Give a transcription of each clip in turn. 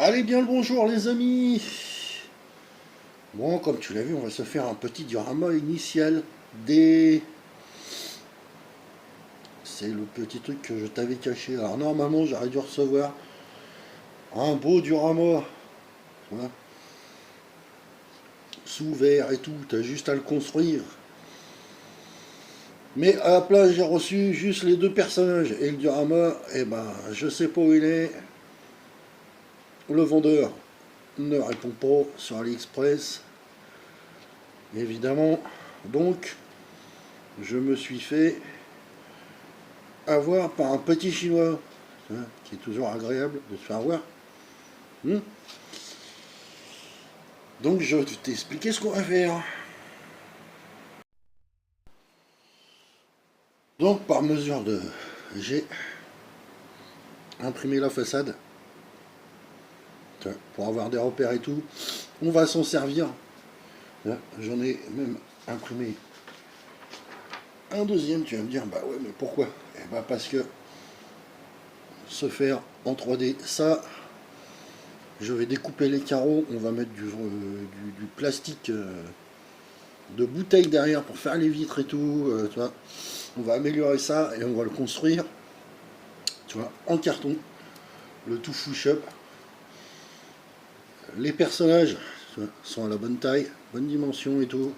Allez bien le bonjour les amis. Bon, comme tu l'as vu, on va se faire un petit diorama initial des... C'est le petit truc que je t'avais caché. Alors normalement j'aurais dû recevoir un beau diorama, voilà, sous verre et tout, t'as juste à le construire. Mais à la place j'ai reçu juste les deux personnages et le diorama, eh ben je sais pas où il est. Le vendeur ne répond pas sur AliExpress, évidemment. Donc je me suis fait avoir par un petit chinois, hein, qui est toujours agréable de se faire avoir. Donc je vais t'expliquer ce qu'on va faire. Donc par mesure de... J'ai imprimé la façade pour avoir des repères et tout. On va s'en servir. J'en ai même imprimé un deuxième. Tu vas me dire, bah ouais, mais pourquoi? Eh bah parce que se faire en 3D, ça, je vais découper les carreaux. On va mettre du plastique de bouteille derrière pour faire les vitres et tout. Tu vois. On va améliorer ça et on va le construire, tu vois, en carton. Le tout push-up. Les personnages sont à la bonne taille, bonne dimension et tout.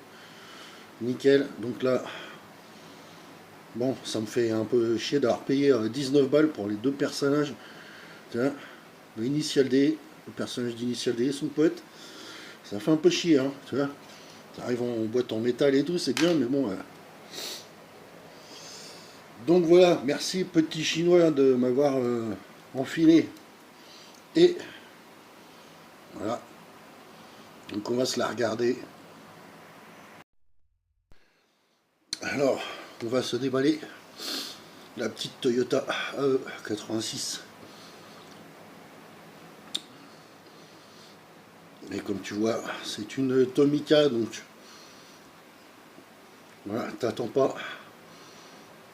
Nickel. Donc là, bon, ça me fait un peu chier d'avoir payé 19 balles pour les deux personnages. Tu vois, le Initial D, le personnage d'Initial D, son pote. Ça fait un peu chier, hein, tu vois. Ça arrive en boîte en métal et tout, c'est bien, mais bon. Donc voilà, merci petit chinois de m'avoir enfilé. Et voilà. Donc on va se la regarder. Alors, on va se déballer la petite Toyota AE 86. Et comme tu vois, c'est une Tomica, donc voilà, t'attends pas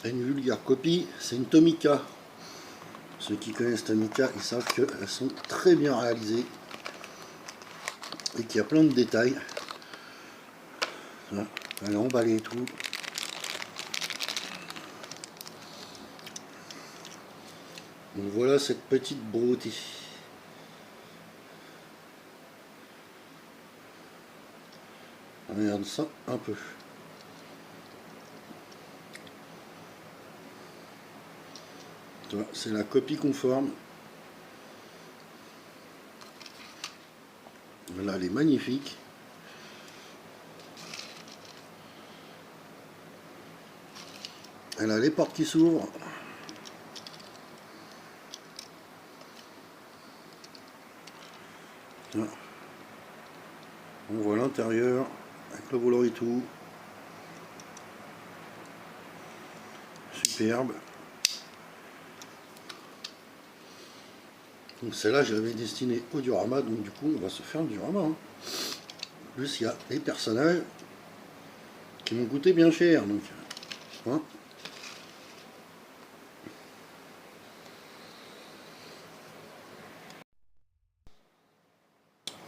à une vulgaire copie, c'est une Tomica. Ceux qui connaissent Tomica, ils savent qu'elles sont très bien réalisées et qu'il y a plein de détails. Voilà, elle est emballée et tout. Donc voilà cette petite beauté. On regarde ça un peu. C'est la copie conforme. Là, elle est magnifique. Elle a les portes qui s'ouvrent. On voit l'intérieur avec le volant et tout. Superbe. Donc celle-là, je l'avais destinée au diorama, donc du coup, on va se faire le diorama. Hein. En plus, il y a les personnages qui m'ont coûté bien cher. Donc, hein.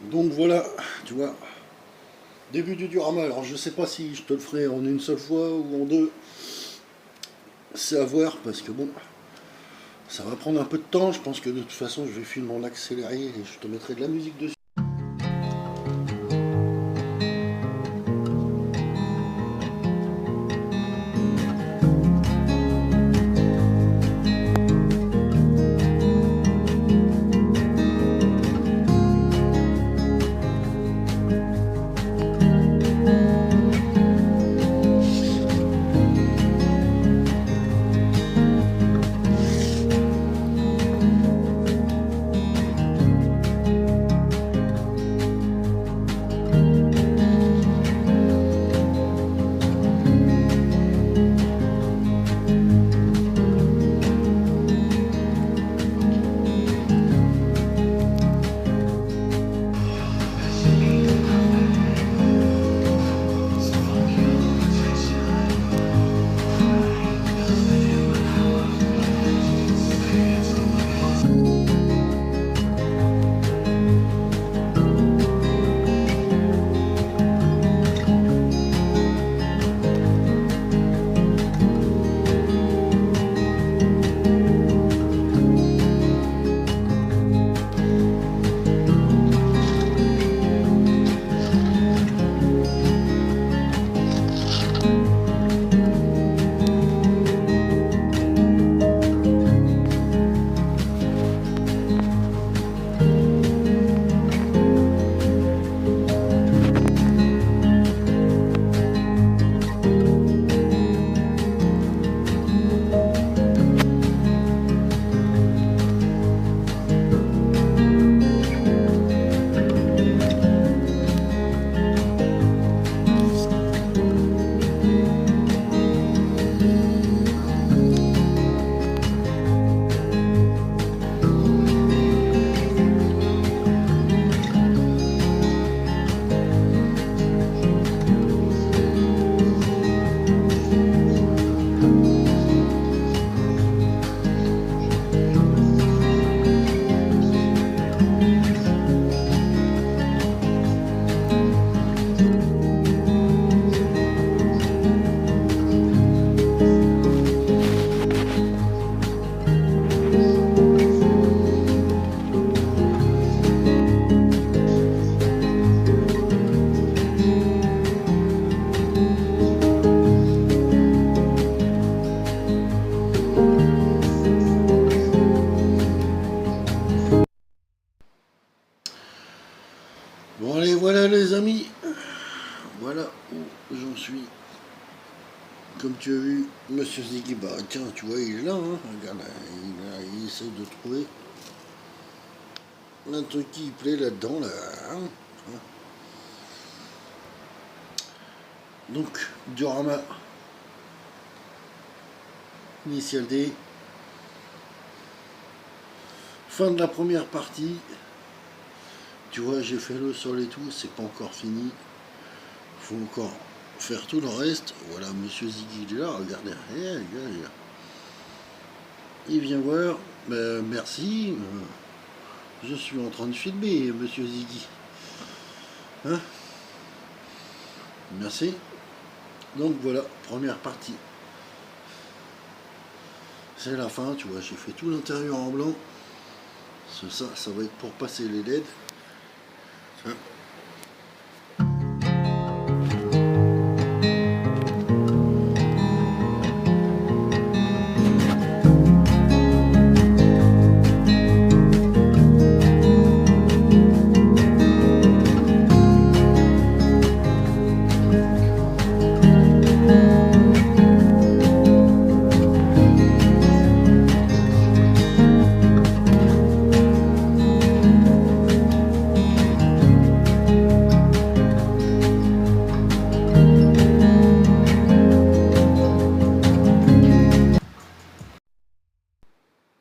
Donc voilà, tu vois, début du diorama. Alors je sais pas si je te le ferai en une seule fois ou en deux. C'est à voir parce que bon, ça va prendre un peu de temps. Je pense que de toute façon, je vais filmer en accéléré et je te mettrai de la musique dessus. voilà où j'en suis. Comme tu as vu, Monsieur Ziggy, bah tiens, tu vois, il est là, hein. Regarde, il essaie de trouver un truc qui lui plaît là-dedans, là. Hein. Donc, diorama initial D. Fin de la première partie. Tu vois, j'ai fait le sol et tout, c'est pas encore fini. Faut encore faire tout le reste. Voilà, Monsieur Ziggy, il est là, regardez. Il vient voir. Ben, merci. Je suis en train de filmer, Monsieur Ziggy. Hein? Merci. Donc voilà, première partie. C'est la fin, tu vois, j'ai fait tout l'intérieur en blanc. Ça va être pour passer les LED. Hein?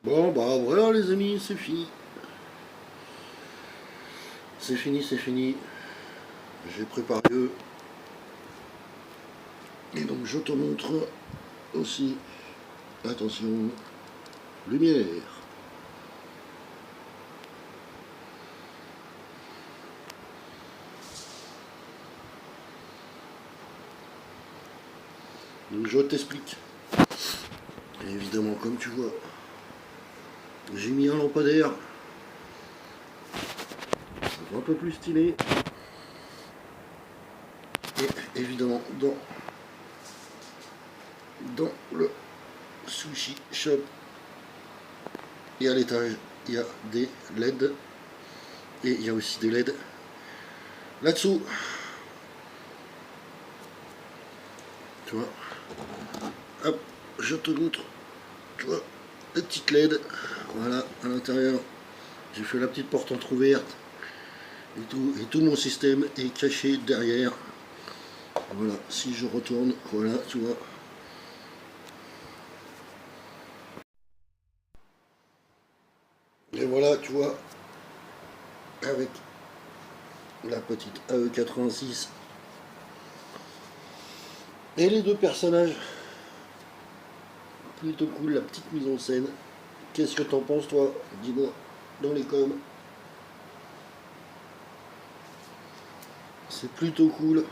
Bon, bah voilà les amis, c'est fini. C'est fini, c'est fini. J'ai préparé eux. Et donc je te montre aussi, attention, lumière. Donc je t'explique. Et évidemment, comme tu vois, j'ai mis un lampadaire. C'est un peu plus stylé. Et évidemment, dans le sushi shop, et à l'étage, il y a des LED. Et il y a aussi des LED là-dessous. Tu vois. Hop, je te montre. Tu vois, les petites LED. Voilà, à l'intérieur. J'ai fait la petite porte entrouverte. Et tout mon système est caché derrière. Voilà, si je retourne, voilà, tu vois. Et voilà, tu vois, avec la petite AE86 et les deux personnages. Plutôt cool, la petite mise en scène. Qu'est-ce que t'en penses, toi? Dis-moi dans les coms. C'est plutôt cool.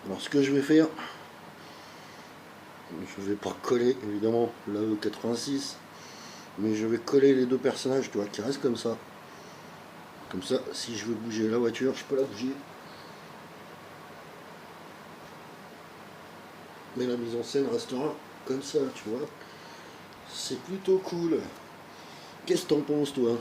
Alors, ce que je vais faire, je vais pas coller évidemment la E86, mais je vais coller les deux personnages, tu vois, qui restent comme ça. Comme ça, si je veux bouger la voiture, je peux la bouger. Mais la mise en scène restera comme ça, tu vois. C'est plutôt cool. Qu'est-ce que t'en penses, toi?